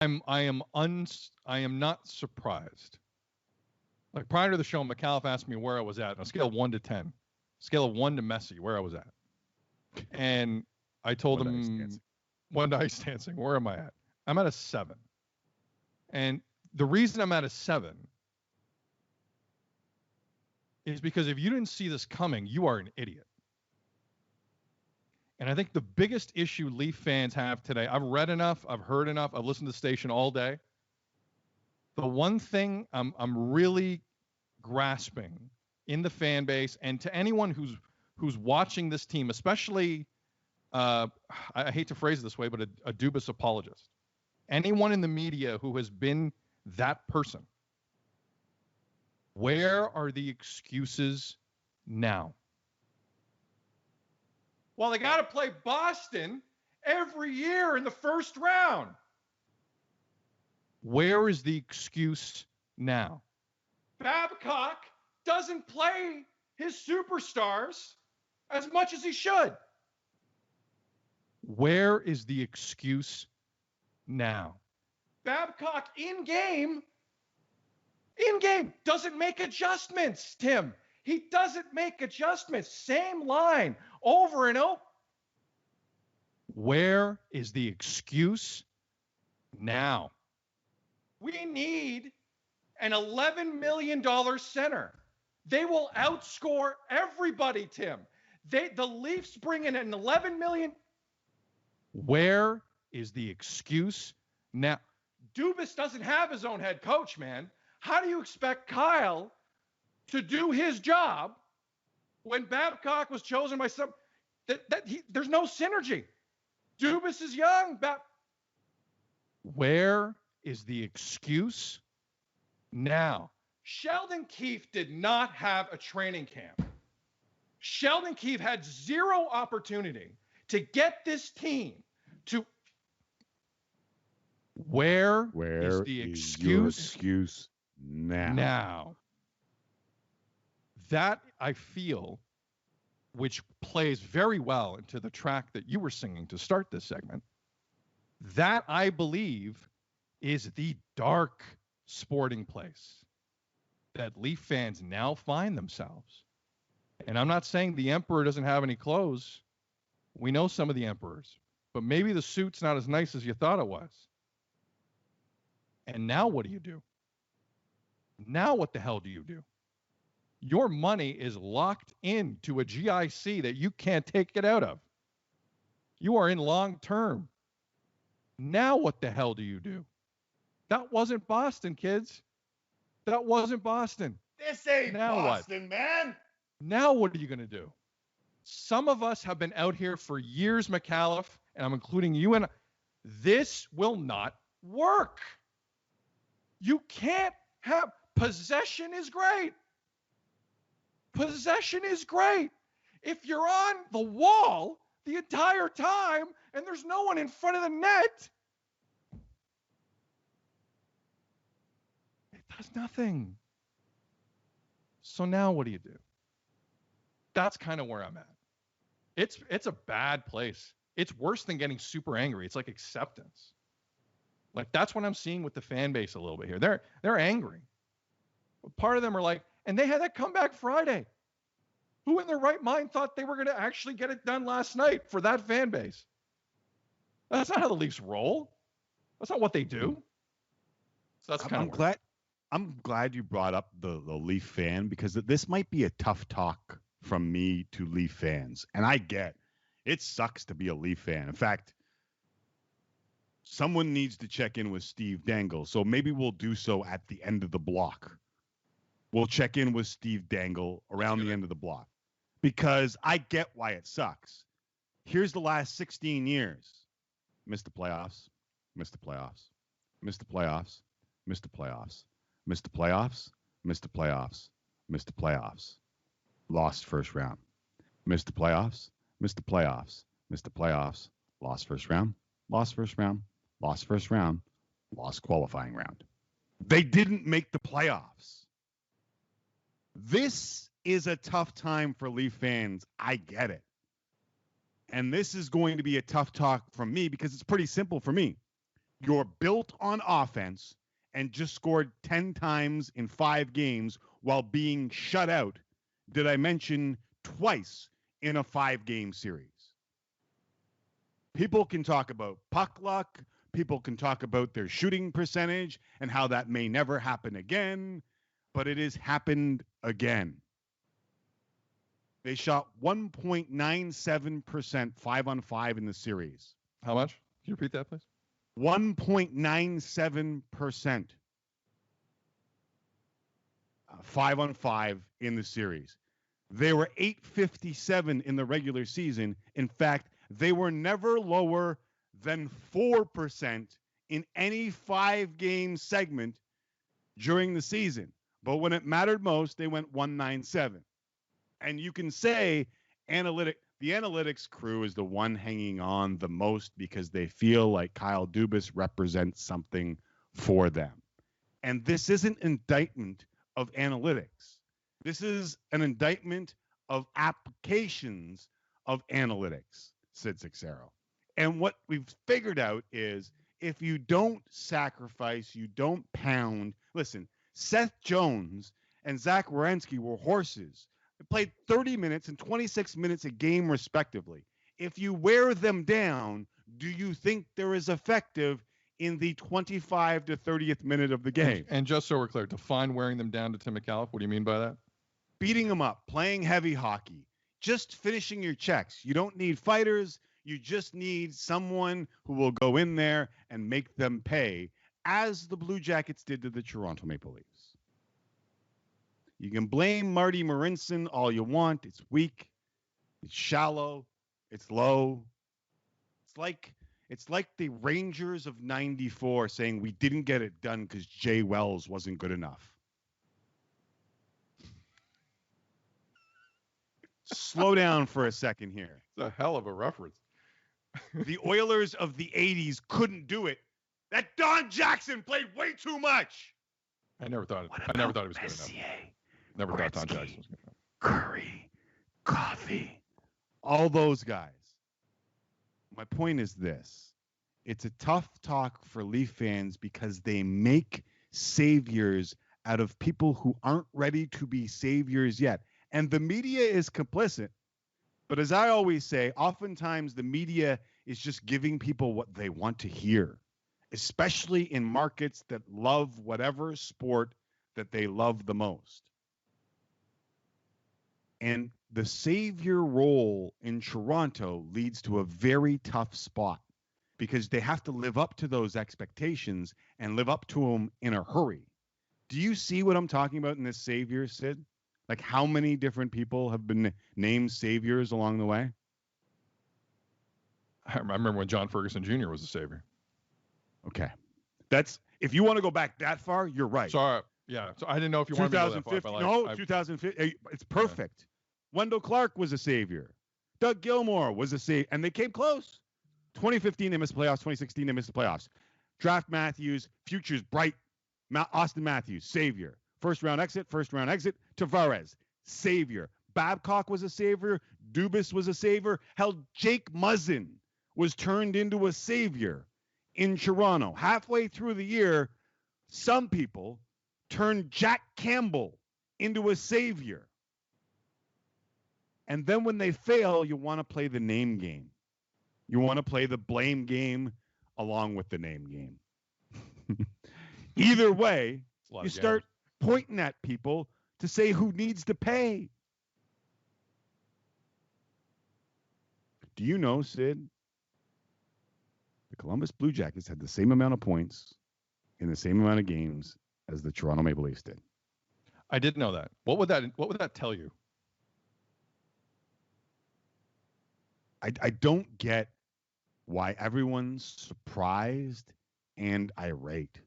I am not surprised. Like prior to the show, McAuliffe asked me where I was at on a scale of 1 to 10, scale of 1 to messy, where I was at, and I told him 1 to ice dancing. Where am I at? I'm at a 7, and the reason I'm at a 7 is because if you didn't see this coming, you are an idiot. And I think the biggest issue Leaf fans have today, I've read enough, I've heard enough, I've listened to the station all day. The one thing I'm really grasping in the fan base, and to anyone who's watching this team, especially, I hate to phrase it this way, but a Dubas apologist, anyone in the media who has been that person, where are the excuses now? Well, they got to play Boston every year in the first round. Where is the excuse now? Babcock doesn't play his superstars as much as he should. Where is the excuse now? Babcock in game, doesn't make adjustments, Tim. He doesn't make adjustments. Same line over and over. Where is the excuse now? We need an $11 million center. They will outscore everybody, Tim. The Leafs bring in an $11 million. Where is the excuse now? Dubas doesn't have his own head coach, man. How do you expect Kyle to do his job when Babcock was chosen by some there's no synergy. Dubas is young. Where is the excuse now? Sheldon Keefe did not have a training camp. Sheldon Keefe had zero opportunity to get this team to. Where is the excuse now? That, I feel, which plays very well into the track that you were singing to start this segment, that I believe is the dark sporting place that Leaf fans now find themselves. And I'm not saying the Emperor doesn't have any clothes. We know some of the Emperors, but maybe the suit's not as nice as you thought it was. And now what do you do? Now what the hell do you do? Your money is locked into a GIC that you can't take it out of. You are in long term. Now what the hell do you do? That wasn't Boston, kids. That wasn't Boston. This ain't now Boston, what? Man. Now what are you going to do? Some of us have been out here for years, McAuliffe, and I'm including you, and this will not work. You can't have possession is great. Possession is great. If you're on the wall the entire time and there's no one in front of the net, it does nothing. So now what do you do? That's kind of where I'm at. It's a bad place. It's worse than getting super angry. It's like acceptance. Like that's what I'm seeing with the fan base a little bit here. They're angry. But part of them are like, and they had that comeback Friday. Who in their right mind thought they were going to actually get it done last night for that fan base? That's not how the Leafs roll. That's not what they do. So that's kind of I'm glad you brought up the Leaf fan, because this might be a tough talk from me to Leaf fans. And I get it sucks to be a Leaf fan. In fact, someone needs to check in with Steve Dangle. So maybe we'll do so at the end of the block. We'll check in with Steve Dangle around the end of the block, because I get why it sucks. Here's the last 16 years. Missed the playoffs, missed the playoffs, missed the playoffs, missed the playoffs, missed the playoffs, missed the playoffs, missed the playoffs, lost first round, missed the playoffs, missed the playoffs, missed the playoffs, lost first round, lost first round, lost first round, lost qualifying round. They didn't make the playoffs. This is a tough time for Leaf fans. I get it. And this is going to be a tough talk from me, because it's pretty simple for me. you're built on offense and just scored 10 times in 5 games while being shut out, did I mention twice in a 5-game series. People can talk about puck luck. People can talk about their shooting percentage and how that may never happen again, but it has happened again. They shot 1.97% 5-on-5 in the series. How much? Can you repeat that, please? 1.97% 5-on-5 in the series. They were .857 in the regular season. In fact, they were never lower than 4% in any 5-game segment during the season. But when it mattered most, they went 197. And you can say the analytics crew is the one hanging on the most because they feel like Kyle Dubas represents something for them. And this isn't an indictment of analytics. This is an indictment of applications of analytics, Sid Sixero. And what we've figured out is if you don't sacrifice, you don't pound. Listen, Seth Jones and Zach Werenski were horses. They played 30 minutes and 26 minutes a game, respectively. If you wear them down, do you think they're as effective in the 25 to 30th minute of the game? And just so we're clear, define wearing them down to Tim McAuliffe. What do you mean by that? Beating them up, playing heavy hockey, just finishing your checks. You don't need fighters. You just need someone who will go in there and make them pay, as the Blue Jackets did to the Toronto Maple Leafs. You can blame Marty Marinson all you want. It's weak. It's shallow. It's low. It's like the Rangers of '94 saying we didn't get it done because Jay Wells wasn't good enough. Slow down for a second here. It's a hell of a reference. The Oilers of the 80s couldn't do it. That Don Jackson played way too much. I never thought he was good enough. Never thought Don Jackson was good enough. Curry, Coffee, all those guys. My point is this. It's a tough talk for Leaf fans because they make saviors out of people who aren't ready to be saviors yet. And the media is complicit. But as I always say, oftentimes the media is just giving people what they want to hear, especially in markets that love whatever sport that they love the most. And the savior role in Toronto leads to a very tough spot because they have to live up to those expectations and live up to them in a hurry. Do you see what I'm talking about in this savior, Sid? Like how many different people have been named saviors along the way? I remember when John Ferguson Jr. was a savior. Okay. If you want to go back that far, you're right. Sorry. Yeah. So I didn't know if you wanted to go that far. But 2015. It's perfect. Yeah. Wendell Clark was a savior. Doug Gilmour was a savior. And they came close. 2015, they missed the playoffs. 2016, they missed the playoffs. Draft Matthews, futures bright. Austin Matthews, savior. First round exit. Tavares, savior. Babcock was a savior. Dubas was a savior. Hell, Jake Muzzin was turned into a savior in Toronto. Halfway through the year, some people turned Jack Campbell into a savior. And then when they fail, you want to play the name game. You want to play the blame game along with the name game. Either way, you start pointing at people to say who needs to pay. Do you know, Sid? The Columbus Blue Jackets had the same amount of points in the same amount of games as the Toronto Maple Leafs did. I didn't know that. What would that tell you? I don't get why everyone's surprised and irate.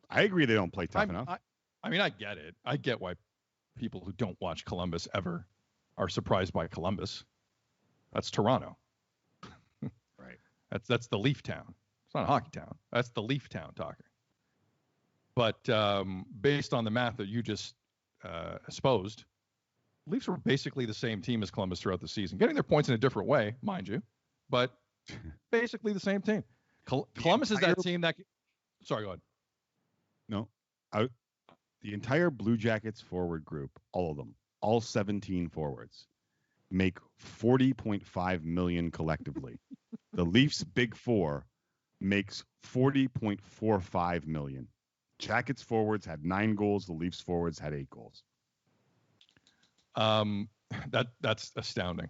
I agree they don't play tough enough. I mean, I get it. I get why people who don't watch Columbus ever are surprised by Columbus. That's Toronto. Right. That's the Leaf town. It's not a hockey town. That's the Leaf town talking. But based on the math that you just exposed, Leafs were basically the same team as Columbus throughout the season, getting their points in a different way, mind you, but basically the same team. Columbus is that team that. Sorry, go ahead. No, the entire Blue Jackets forward group, all of them, all 17 forwards, make $40.5 million collectively. The Leafs' big four makes $40.45 million. Jackets forwards had 9 goals. The Leafs forwards had 8 goals. That's astounding.